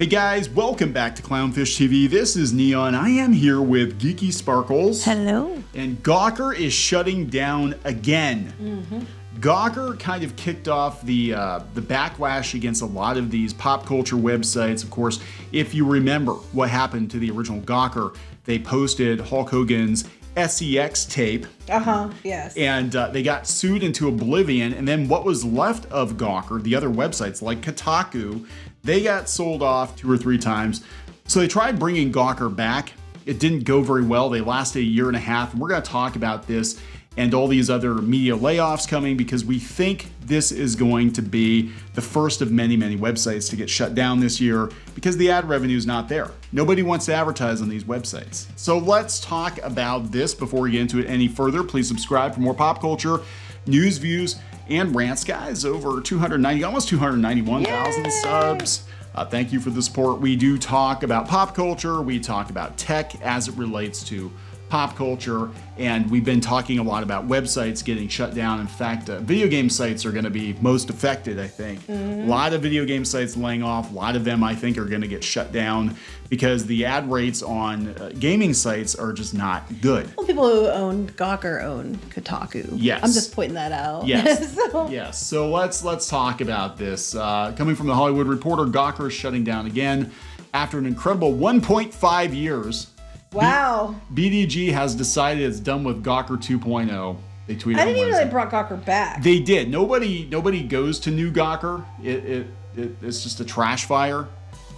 Hey guys, welcome back to Clownfish TV. This is Neon. I am here with Geeky Sparkles. Hello. And Gawker is shutting down again. Gawker kind of kicked off the backlash against a lot of these pop culture websites. Of course, if you remember what happened to the original Gawker, they posted Hulk Hogan's SEX tape. Yes. And they got sued into oblivion. And then what was left of Gawker, the other websites like Kotaku, they got sold off 2 or 3 times. So they tried bringing Gawker back. It didn't go very well. They lasted a year and a half. And we're going to talk about this and all these other media layoffs coming because we think this is going to be the first of many, many websites to get shut down this year because the ad revenue is not there. Nobody wants to advertise on these websites. So let's talk about this before we get into it any further. Please subscribe for more pop culture, news, views, and rants, guys. Over almost 291,000 subs. Thank you for the support. We do talk about pop culture. We talk about tech as it relates to pop culture, and we've been talking a lot about websites getting shut down. In fact, video game sites are going to be most affected, I think. A lot of video game sites laying off. A lot of them, I think, are going to get shut down because the ad rates on gaming sites are just not good. Well, people who own Gawker own Kotaku. Yes. I'm just pointing that out. Yes. Yes. So let's talk about this. Coming from the Hollywood Reporter, Gawker is shutting down again after an incredible 1.5 years. Wow. BDG has decided it's done with Gawker 2.0. They tweeted. I didn't even know they brought Gawker back. They did. Nobody goes to new Gawker. It's just a trash fire.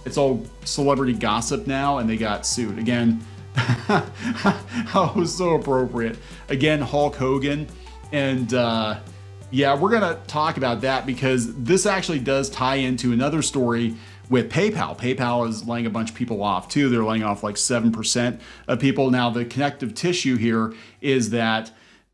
It's all celebrity gossip now, and they got sued again. Oh, it was so appropriate. Again, Hulk Hogan, and yeah, we're gonna talk about that because this actually does tie into another story with PayPal. PayPal is laying a bunch of people off too. They're laying off like 7% of people. Now, the connective tissue here is that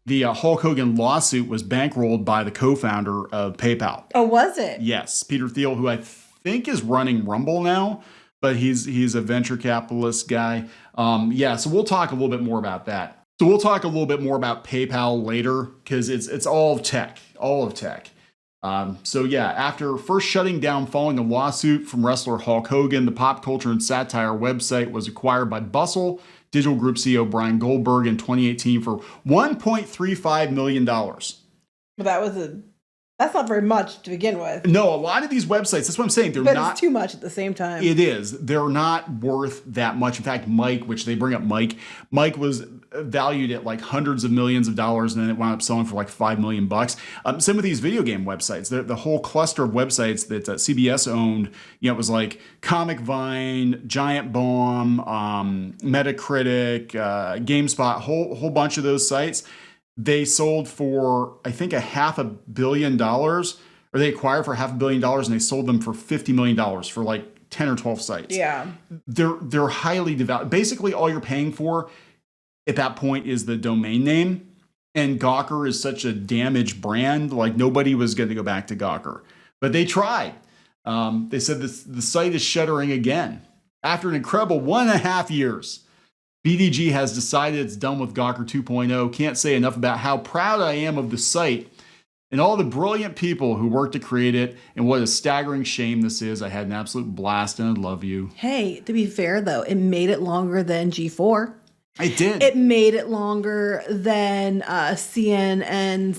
the Hulk Hogan lawsuit was bankrolled by the co-founder of PayPal. Oh, was it? Yes, Peter Thiel, who I think is running Rumble now, but he's a venture capitalist guy. Yeah, so we'll talk a little bit more about that. So we'll talk a little bit more about PayPal later because it's all of tech, So yeah, after first shutting down following a lawsuit from wrestler Hulk Hogan, the pop culture and satire website was acquired by Bustle Digital Group CEO Brian Goldberg in 2018 for $1.35 million. Well, that's not very much to begin with. No, a lot of these websites, that's what I'm saying. But it's too much at the same time. It is. They're not worth that much. In fact, Mike, which they bring up Mike was valued at like hundreds of millions of dollars, and then it wound up selling for like $5 million. Some of these video game websites, the whole cluster of websites that CBS owned, it was like Comic Vine, Giant Bomb, Metacritic, GameSpot, whole bunch of those sites. They sold for, I think, $500 million, or they acquired for $500 million, and they sold them for $50 million for like 10 or 12 sites. Yeah. They're highly devalued. Basically, all you're paying for at that point is the domain name. And Gawker is such a damaged brand, like nobody was going to go back to Gawker. But they tried. They said the site is shuttering again. After an incredible 1.5 years, BDG has decided it's done with Gawker 2.0. Can't say enough about how proud I am of the site and all the brilliant people who worked to create it, and what a staggering shame this is. I had an absolute blast, and I love you. Hey, to be fair, though, it made it longer than G4. It did. It made it longer than CNN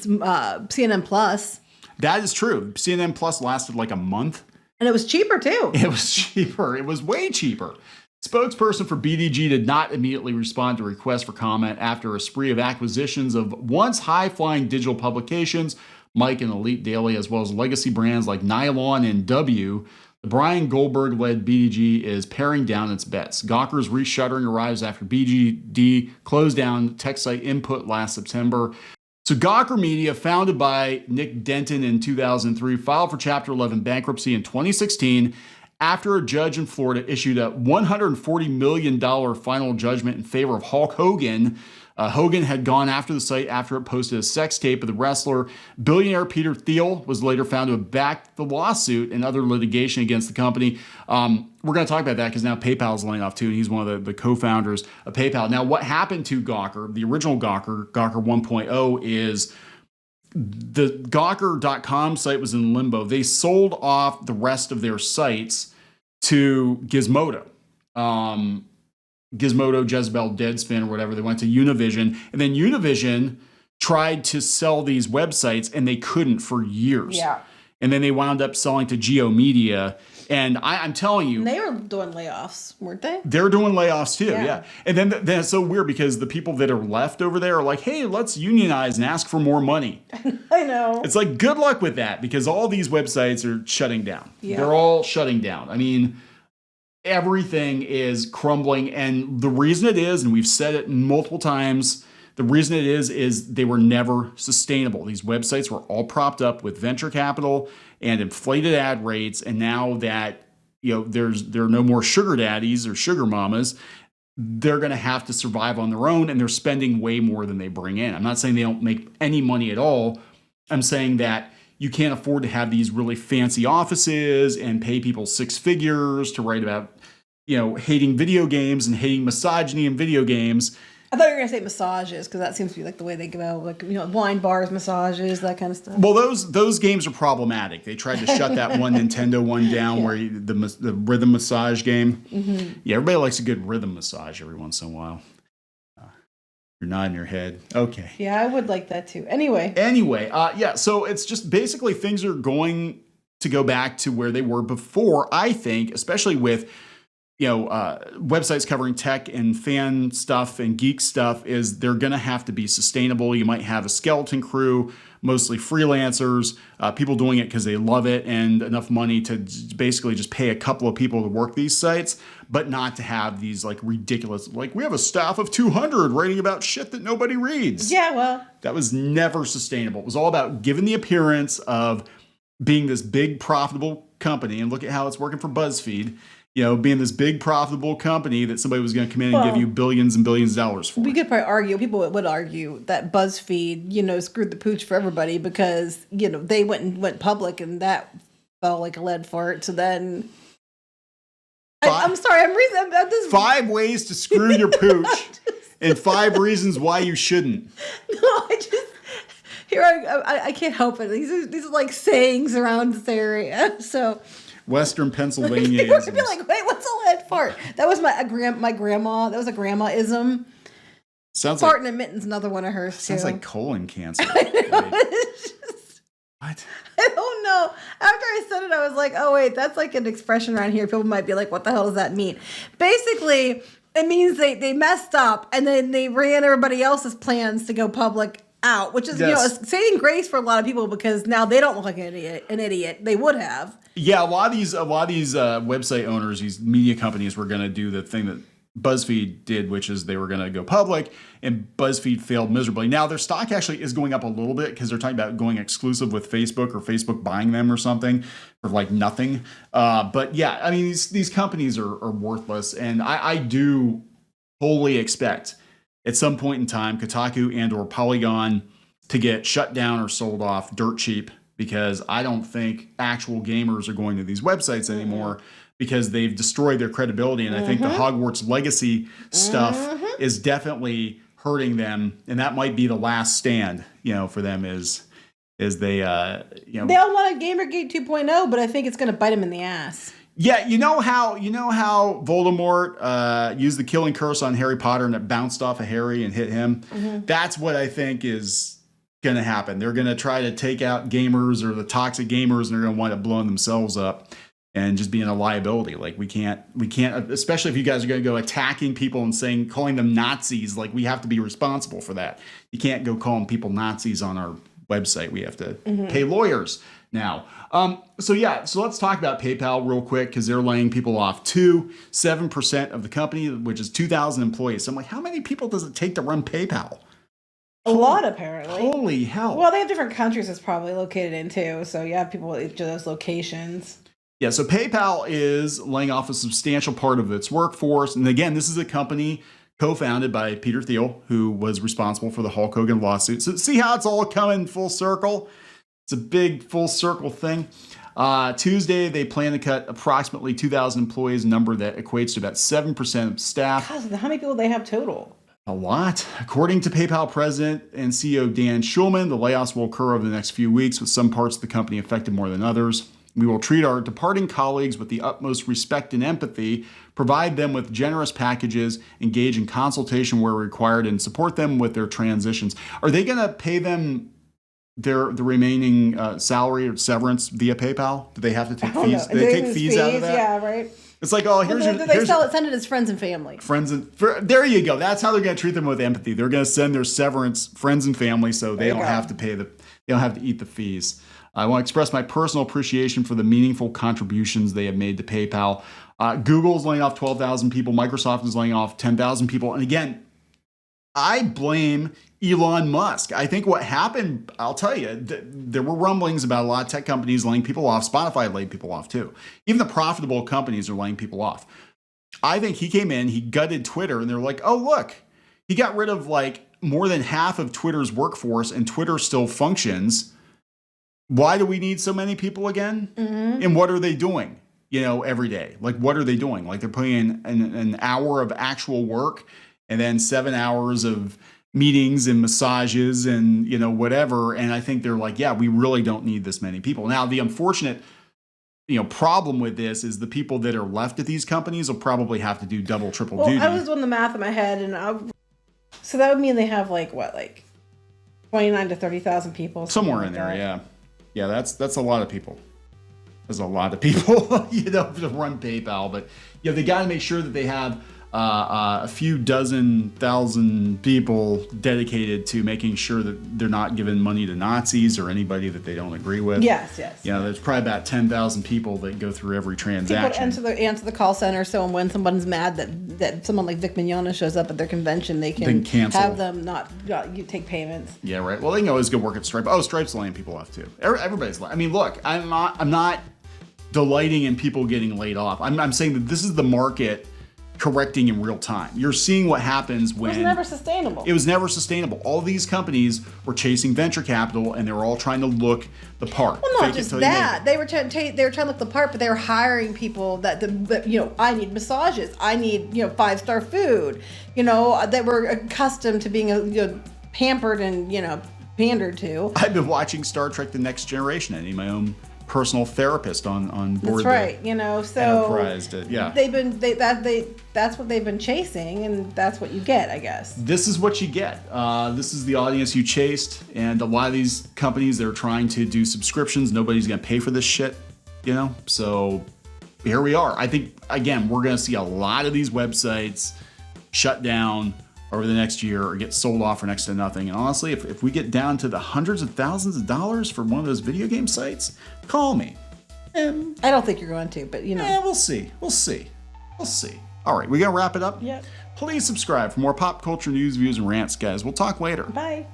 Plus. That is true. CNN Plus lasted like a month. And it was cheaper, too. It was cheaper. It was way cheaper. Spokesperson for BDG did not immediately respond to requests for comment after a spree of acquisitions of once high-flying digital publications, Mike and Elite Daily, as well as legacy brands like Nylon and W. The Brian Goldberg-led BDG is paring down its bets. Gawker's reshuttering arrives after BGD closed down tech site Input last September. So Gawker Media, founded by Nick Denton in 2003, filed for Chapter 11 bankruptcy in 2016 after a judge in Florida issued a $140 million final judgment in favor of Hulk Hogan. Hogan had gone after the site after it posted a sex tape of the wrestler. Billionaire Peter Thiel was later found to have backed the lawsuit and other litigation against the company. We're going to talk about that because now PayPal is laying off too, and he's one of the co-founders of PayPal. Now, what happened to Gawker, the original Gawker 1.0, is the Gawker.com site was in limbo. They sold off the rest of their sites to Gizmodo. Gizmodo, Jezebel, Deadspin, or whatever. They went to Univision, and then Univision tried to sell these websites, and they couldn't for years. Yeah. And then they wound up selling to Geo Media. And I'm telling you, And they were doing layoffs, weren't they? they're doing layoffs too. Yeah. Yeah. And then it's so weird because the people that are left over there are like, hey, let's unionize and ask for more money. I know. It's like, good luck with that, because all these websites are shutting down. Yeah. They're all shutting down. I mean, everything is crumbling. And the reason it is, and we've said it multiple times, the reason it is they were never sustainable. These websites were all propped up with venture capital and inflated ad rates. And now that, there are no more sugar daddies or sugar mamas, they're going to have to survive on their own, and they're spending way more than they bring in. I'm not saying they don't make any money at all. I'm saying that you can't afford to have these really fancy offices and pay people six figures to write about, hating video games and hating misogyny in video games. I thought you were going to say massages, because that seems to be like the way they go, like, wine bars, massages, that kind of stuff. Well, those games are problematic. They tried to shut that one Nintendo one down where the rhythm massage game. Mm-hmm. Yeah, everybody likes a good rhythm massage every once in a while. You're nodding your head. Okay. Yeah, I would like that too. Anyway, so it's just basically things are going to go back to where they were before, I think, especially with websites covering tech and fan stuff and geek stuff, is they're going to have to be sustainable. You might have a skeleton crew, mostly freelancers, people doing it because they love it, and enough money to basically just pay a couple of people to work these sites, but not to have these like ridiculous, like we have a staff of 200 writing about shit that nobody reads. Yeah, well, that was never sustainable. It was all about giving the appearance of being this big profitable company, and look at how it's working for BuzzFeed. Being this big profitable company that somebody was going to come in and give you billions and billions of dollars for. We could probably argue, people would argue that BuzzFeed, screwed the pooch for everybody, because, they went public, and that fell like a lead fart. So then, I'm sorry, I'm just 5 ways to screw your pooch, and 5 reasons why you shouldn't. No, I can't help it. These are like sayings around this area. So. Western Pennsylvania. People would be like, wait, what's a lead fart? That was my grandma. That was a grandma-ism. Sounds fart like and admittance, another one of hers too. Sounds like colon cancer. What? I don't know. After I said it, I was like, oh wait, that's like an expression around here. People might be like, what the hell does that mean? Basically, it means they messed up, and then they ran everybody else's plans to go public out, which is a saving grace for a lot of people, because now they don't look like an idiot. They would have. Yeah, a lot of these website owners, these media companies, were going to do the thing that BuzzFeed did, which is they were going to go public, and BuzzFeed failed miserably. Now their stock actually is going up a little bit because they're talking about going exclusive with Facebook, or Facebook buying them or something for like nothing. But yeah, I mean, these companies are worthless, and I do wholly expect at some point in time Kotaku and or Polygon to get shut down or sold off dirt cheap, because I don't think actual gamers are going to these websites anymore, because they've destroyed their credibility. And I think the Hogwarts Legacy stuff is definitely hurting them. And that might be the last stand, for them is they, They all want a Gamergate 2.0, but I think it's going to bite them in the ass. Yeah, you know how Voldemort used the killing curse on Harry Potter and it bounced off of Harry and hit him? Mm-hmm. That's what I think is going to happen. They're going to try to take out gamers, or the toxic gamers, and they're going to wind up blowing themselves up and just being a liability. Like we can't, especially if you guys are going to go attacking people and calling them Nazis. Like, we have to be responsible for that. You can't go calling people Nazis on our website. We have to pay lawyers now. So let's talk about PayPal real quick, because they're laying people off too. 7% of the company, which is 2,000 employees. So I'm like, how many people does it take to run PayPal? A lot, apparently. Holy hell. Well, they have different countries it's probably located in too. So you have people at each of those locations. Yeah, so PayPal is laying off a substantial part of its workforce. And again, this is a company co-founded by Peter Thiel, who was responsible for the Hulk Hogan lawsuit. So see how it's all coming full circle? It's a big full circle thing. Tuesday, they plan to cut approximately 2,000 employees, a number that equates to about 7% of staff. God, how many people do they have total? A lot. According to PayPal President and CEO Dan Schulman, the layoffs will occur over the next few weeks, with some parts of the company affected more than others. We will treat our departing colleagues with the utmost respect and empathy, provide them with generous packages, engage in consultation where required, and support them with their transitions. Are they going to pay them the remaining salary or severance via PayPal? Do they have to take fees? Do they take fees out of that? Yeah, right. It's like, oh, here's send it as friends and family. There you go. That's how they're going to treat them with empathy. They're going to send their severance friends and family, so they don't have to pay they don't have to eat the fees. I want to express my personal appreciation for the meaningful contributions they have made to PayPal. Google's laying off 12,000 people. Microsoft is laying off 10,000 people. And again, I blame Elon Musk. I think what happened, I'll tell you, there were rumblings about a lot of tech companies laying people off. Spotify laid people off too. Even the profitable companies are laying people off. I think he came in, he gutted Twitter, and they're like, oh, look, he got rid of like more than half of Twitter's workforce, and Twitter still functions. Why do we need so many people again? Mm-hmm. And what are they doing, every day? Like, what are they doing? Like, they're putting in an hour of actual work and then 7 hours of meetings and massages and, whatever. And I think they're like, yeah, we really don't need this many people. Now, the unfortunate, problem with this is the people that are left at these companies will probably have to do double, triple duty. I was doing the math in my head, and so that would mean they have 29 to 30,000 people. Somewhere in there, yeah. Yeah, that's a lot of people. There's a lot of people, to run PayPal. But they got to make sure that they have a few dozen thousand people dedicated to making sure that they're not giving money to Nazis or anybody that they don't agree with. Yes. There's probably about 10,000 people that go through every transaction. People answer the call center, so when someone's mad that someone like Vic Mignogna shows up at their convention, they can cancel. Have them not you take payments. Yeah, right. Well, they can always go work at Stripe. Oh, Stripe's laying people off too. Everybody's. I mean, look, I'm not delighting in people getting laid off. I'm saying that this is the market correcting in real time. You're seeing what happens when... It was never sustainable. It was never sustainable. All these companies were chasing venture capital, and they were all trying to look the part. Well, not just that. They were trying to look the part, but they were hiring people that I need massages. I need, 5-star food. That were accustomed to being, pampered and, pandered to. I've been watching Star Trek: The Next Generation. I need my own personal therapist on board. That's right. So Enterprise. Yeah. That's what they've been chasing, and that's what you get, I guess. This is what you get. This is the audience you chased, and a lot of these companies, they're trying to do subscriptions. Nobody's going to pay for this shit, So here we are. I think, again, we're going to see a lot of these websites shut down over the next year or get sold off for next to nothing. And honestly, if we get down to the hundreds of thousands of dollars for one of those video game sites, call me. I don't think you're going to, but we'll see. All right, we got to wrap it up? Yep. Please subscribe for more pop culture news, views, and rants, guys. We'll talk later. Bye.